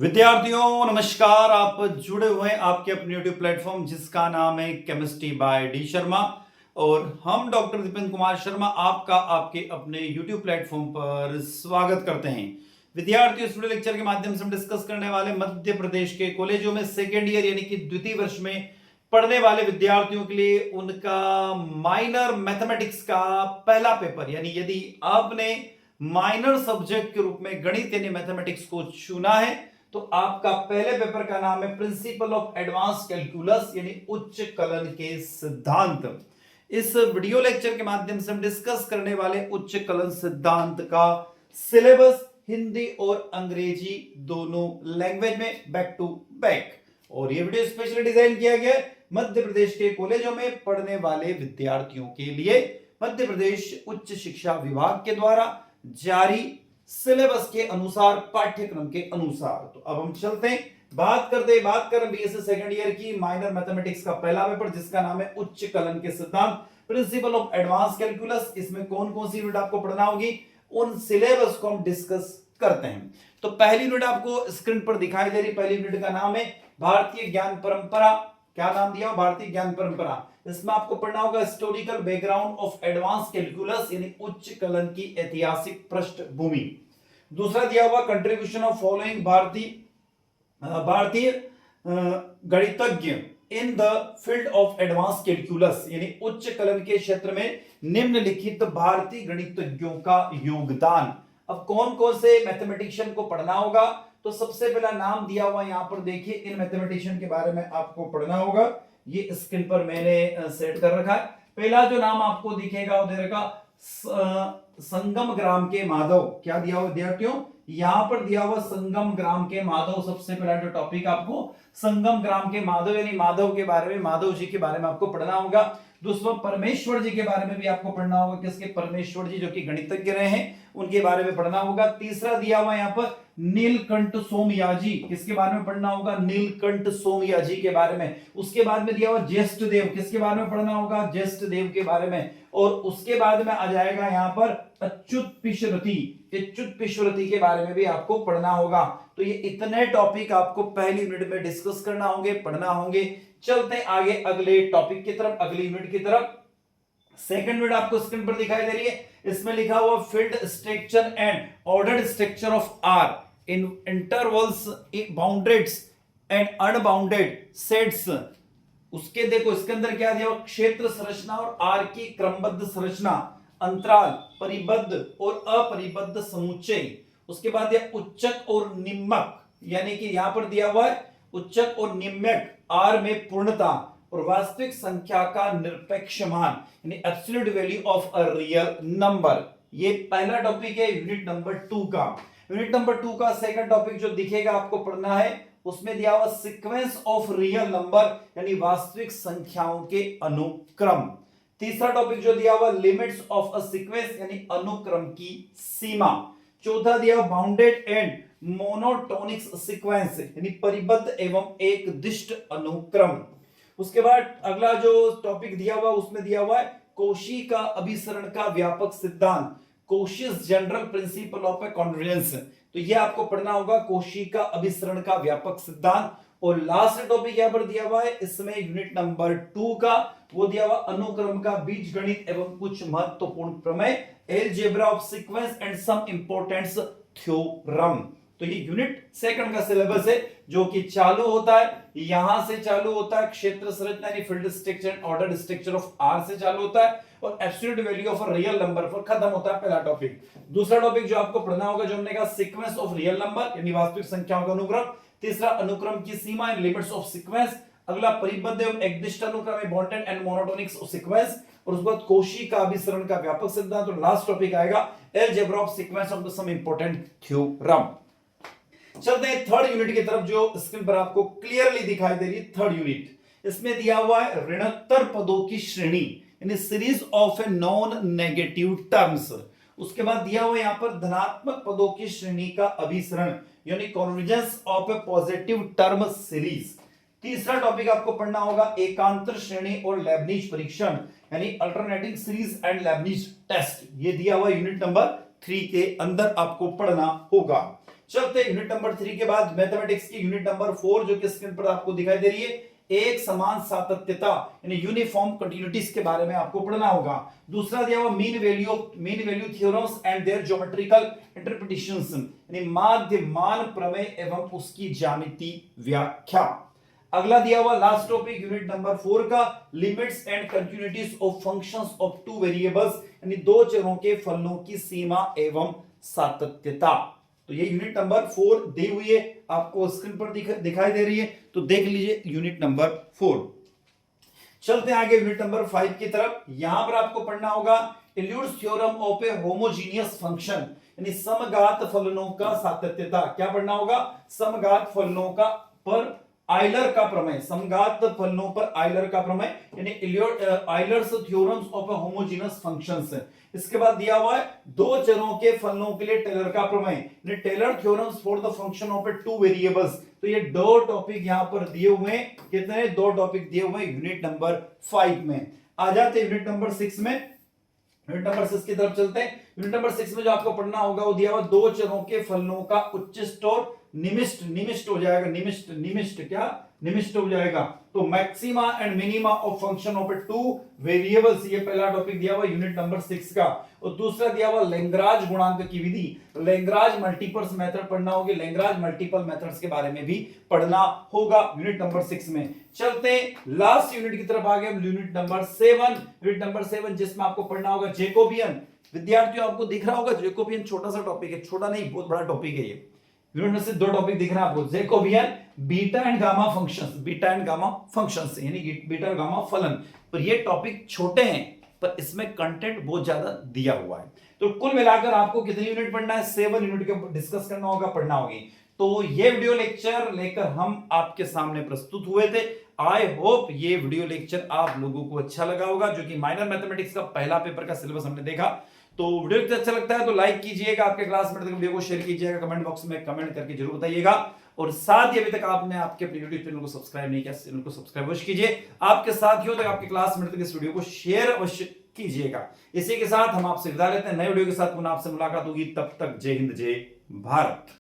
विद्यार्थियों नमस्कार। आप जुड़े हुए हैं आपके अपने यूट्यूब प्लेटफॉर्म जिसका नाम है केमिस्ट्री बाय डी शर्मा और हम डॉक्टर दीपेंद्र कुमार शर्मा आपका आपके अपने यूट्यूब प्लेटफॉर्म पर स्वागत करते हैं। विद्यार्थियों इस वीडियो लेक्चर के माध्यम से हम डिस्कस करने वाले मध्य प्रदेश के कॉलेजों में सेकेंड ईयर यानी कि द्वितीय वर्ष में पढ़ने वाले विद्यार्थियों के लिए उनका माइनर मैथमेटिक्स का पहला पेपर, यानी यदि आपने माइनर सब्जेक्ट के रूप में गणित यानी मैथमेटिक्स को चुना है तो आपका पहले पेपर का नाम है प्रिंसिपल ऑफ एडवांस कैलकुलस यानी उच्च कलन के सिद्धांत। इस वीडियो लेक्चर के माध्यम से हम डिस्कस करने वाले उच्च कलन सिद्धांत का सिलेबस हिंदी और अंग्रेजी दोनों लैंग्वेज में बैक टू बैक, और ये वीडियो स्पेशली डिजाइन किया गया है मध्य प्रदेश के कॉलेजों में पढ़ने वाले विद्यार्थियों के लिए मध्य प्रदेश उच्च शिक्षा विभाग के द्वारा जारी सिलेबस के अनुसार, पाठ्यक्रम के अनुसार। तो अब हम चलते हैं, बात कर बीएससी सेकंड ईयर की माइनर मैथमेटिक्स का पहला पेपर जिसका नाम है उच्च कलन के सिद्धांत, प्रिंसिपल ऑफ एडवांस कैलकुलस। इसमें कौन कौन सी यूनिट आपको पढ़ना होगी उन सिलेबस को हम डिस्कस करते हैं। तो पहली यूनिट आपको स्क्रीन पर दिखाई दे रही, पहली यूनिट का नाम है भारतीय ज्ञान परंपरा। क्या नाम दिया? भारतीय ज्ञान परंपरा। इसमें आपको पढ़ना होगा historical background of advance calculus यानी उच्च कलन की ऐतिहासिक पृष्ठभूमि। दूसरा दिया हुआ कंट्रीब्यूशन ऑफ फॉलोइंग भारतीय गणितज्ञ in the field of advance calculus यानी उच्च कलन के क्षेत्र में निम्नलिखित भारतीय गणितज्ञों का योगदान। अब कौन कौन से मैथमेटिशियन को पढ़ना होगा, तो सबसे पहला नाम दिया हुआ यहां पर देखिए, इन मैथमेटिशियन के बारे में आपको पढ़ना होगा। ये स्क्रीन पर मैंने सेट कर रखा है। पहला जो नाम आपको दिखेगा वो दे रखा संगम ग्राम के माधव। क्या दिया हुआ विद्यार्थियों? यहां पर दिया हुआ संगम ग्राम के माधव। सबसे पहला जो टॉपिक आपको संगम ग्राम के माधव यानी माधव के बारे में, माधव जी के बारे में आपको पढ़ना होगा। दूसरा परमेश्वर जी के बारे में भी आपको पढ़ना होगा, किसके? परमेश्वर जी जो कि गणितज्ञ रहे हैं उनके बारे में पढ़ना होगा। तीसरा दिया हुआ यहाँ पर नीलकंठ सोमयाजी, किसके बारे में पढ़ना होगा? नीलकंठ सोमयाजी के बारे में। उसके बाद में दिया हुआ ज्येष्ठ देव, किसके बारे में पढ़ना होगा? ज्येष्ठ देव के बारे में। और उसके बाद में आ जाएगा यहाँ पर अच्युत पिशरथी, अच्युत पिशरथी के बारे में भी आपको पढ़ना होगा। तो ये इतने टॉपिक आपको पहली यूनिट में डिस्कस करना होंगे, पढ़ना होंगे। चलते हैं आगे अगले टॉपिक की तरफ, अगली यूनिट की तरफ। सेकंड यूनिट आपको स्क्रीन पर दिखाई दे रही है। इसमें लिखा हुआ field structure and ordered structure of R in intervals boundeds and unbounded sets. उसके देखो इसके अंदर क्या दिया हुआ? क्षेत्र संरचना और आर की क्रमबद्ध संरचना, अंतराल, परिबद्ध और अपरिबद्ध समुच्चय। उसके बाद दिया उच्चक और निम्नक, यानी कि यहां पर दिया हुआ है उच्चक और निम्नक, आर में पूर्णता और वास्तविक संख्या का निरपेक्ष मान यानी absolute value of a real number. ये पहला टॉपिक है यूनिट नंबर 2 का। यूनिट नंबर 2 का सेकंड टॉपिक जो दिखेगा आपको पढ़ना है, उसमें दिया हुआ सीक्वेंस ऑफ रियल नंबर यानी वास्तविक संख्याओं के अनुक्रम। तीसरा टॉपिक जो दिया हुआ लिमिट्स ऑफ अ सीक्वेंस यानी अनुक्रम की सीमा। चौथा दिया हुआ बाउंडेड एंड मोनोटोनिक सीक्वेंस यानी परिबद्ध एवं एकदिष्ट अनुक्रम। उसके बाद अगला जो टॉपिक दिया हुआ उसमें दिया हुआ है कोशी का अभिसरण का व्यापक सिद्धांत, कोशीज जनरल प्रिंसिपल ऑफ कन्वर्जेंस। तो ये आपको पढ़ना होगा, कोशी का अभिसरण का व्यापक सिद्धांत। और लास्ट टॉपिक यहां पर दिया हुआ है इसमें यूनिट नंबर 2 का, वो दिया हुआ अनुक्रम का बीजगणित एवं कुछ महत्वपूर्ण प्रमेय, algebra of sequence and some important theorem. तो ये यूनिट सेकंड का सिलेबस है जो कि चालू होता है, यहां से चालू होता है क्षेत्र संरचना यानी field structure and ordered structure of R से चालू होता है और absolute value of a real number पर खत्म होता है पहला टॉपिक। दूसरा टॉपिक जो आपको पढ़ना होगा जो हमने कहा सीक्वेंस ऑफ रियल नंबर यानी वास्तविक संख्याओं का अनुक्रम। तीसरा अनुक्रम की सीमा एंड लिमिट्स ऑफ सीक्वेंस। अगला परिबद्ध एवं एकदिष्ट अनुक्रम है बॉन्डेड एंड मोनोटोनिक सीक्वेंस। और उसके बाद कोशी का अभिसरण का व्यापक सिद्धांत। और लास्ट टॉपिक आएगा algebra of sequence of the some important theorem. चलते हैं थर्ड यूनिट की तरफ जो स्क्रीन पर आपको क्लियरली दिखाई दे रही है। थर्ड यूनिट इसमें दिया हुआ है ऋणोत्तर पदों की श्रेणी यानी series of a non negative terms. उसके बाद दिया हुआ यहां पर धनात्मक पदों की श्रेणी का अभिसरण यानी convergence of a positive term series. तीसरा टॉपिक आपको पढ़ना होगा एकांतर श्रेणी और लेबनिज परीक्षण यानी alternating series and Leibniz test. ये दिया हुआ यूनिट नंबर 3 के अंदर आपको पढ़ना होगा। चलते यूनिट नंबर 3 के बाद मैथमेटिक्स की यूनिट नंबर 4 जो कि स्क्रीन पर आपको दिखाई दे रही है, एक समान सातत्यता यानी यूनिफॉर्म कंटिन्यूटीज के बारे में आपको पढ़ना होगा। दूसरा दिया हुआ mean value theorems and their geometrical interpretations यानी माध्य मान प्रमेय एवं उसकी ज्यामिति व्याख्या। अगला दिया हुआ लास्ट टॉपिक यूनिट नंबर 4 का limits and continuities of functions of two variables यानी दो चरों के फलनों की सीमा एवं सातत्यता। तो ये यूनिट नंबर 4 दी हुई है, आपको स्क्रीन पर दिखाई दे रही है, तो देख लीजिए यूनिट नंबर 4। चलते हैं आगे यूनिट नंबर 5 की तरफ। यहां पर आपको पढ़ना होगा Euler's theorem of a homogeneous function यानी समघात फलनों का सातत्यता। क्या पढ़ना होगा? समघात फलनों का पर आयलर का प्रमेय, समघात फलनों पर आयलर का प्रमेय यानी Euler's theorems of a homogeneous functions. इसके बाद दिया हुआ है दो चरों के फलनों के लिए टेलर का प्रमेय यानी Taylor theorems for the function of a two variables. तो ये दो टॉपिक यहां पर दिए हुए हैं। कितने? दो टॉपिक दिए हुए हैं यूनिट नंबर 5 में। आ जाते हैं यूनिट नंबर 6 में। यूनिट नंबर 6 की तरफ चलते हैं। यूनिट नंबर 6 में जो आपको पढ़ना होगा वो दिया हुआ दो चरों के फलनों का उच्चिष्ट और निमिष्ट हो जाएगा। निमिष्ट क्या? निमिष्ट हो जाएगा। तो maxima and minima of function of a two variables, ये पहला टॉपिक दिया हुआ यूनिट नंबर 6 का। और दूसरा दिया हुआ लैग्रांज गुणांक की विधि, लैग्रांज मल्टीपल्स मेथड पढ़ना होगी। लैग्रांज मल्टीपल मेथड्स के बारे में भी पढ़ना होगा यूनिट नंबर 6 में। चलते हैं लास्ट यूनिट की तरफ। आगे हम यूनिट नंबर 7, यूनिट नंबर 7 जिसमें आपको पढ़ना होगा जैकोबियन। विद्यार्थियों आपको दिख रहा होगा जैकोबियन छोटा सा टॉपिक है, छोटा नहीं बहुत बड़ा टॉपिक है ये। यूनिट में से दो टॉपिक दिख रहा है आपको, Jacobian beta and gamma functions, beta and gamma functions यानी बीटा और गामा फलन। पर ये टॉपिक छोटे हैं पर इसमें कंटेंट बहुत ज्यादा दिया हुआ है। तो कुल मिलाकर आपको कितनी यूनिट पढ़ना है? 7 यूनिट के डिस्कस करना होगा, पढ़ना होगी। तो ये वीडियो लेक्चर लेकर हम आपके सामने प्रस्तुत हुए थे। आई होप ये वीडियो लेक्चर आप लोगों को अच्छा लगा होगा, जो कि माइनर मैथमेटिक्स का पहला पेपर का सिलेबस हमने देखा। तो वीडियो अच्छा लगता है तो लाइक कीजिएगा, आपके क्लासमेट तक वीडियो को शेयर कीजिएगा, कमेंट बॉक्स में कमेंट करके जरूर बताइएगा। और साथ ही अभी तक आपने आपके अपने यूट्यूब चैनल को सब्सक्राइब नहीं किया, चैनल को सब्सक्राइब अवश्य कीजिए। आपके साथियों तक, आपके क्लासमेट तक इस वीडियो को शेयर अवश्य कीजिएगा। इसी के साथ हम आपसे विदा लेते हैं। नए वीडियो के साथ पुनः आपसे मुलाकात होगी। तब तक जय हिंद, जय भारत।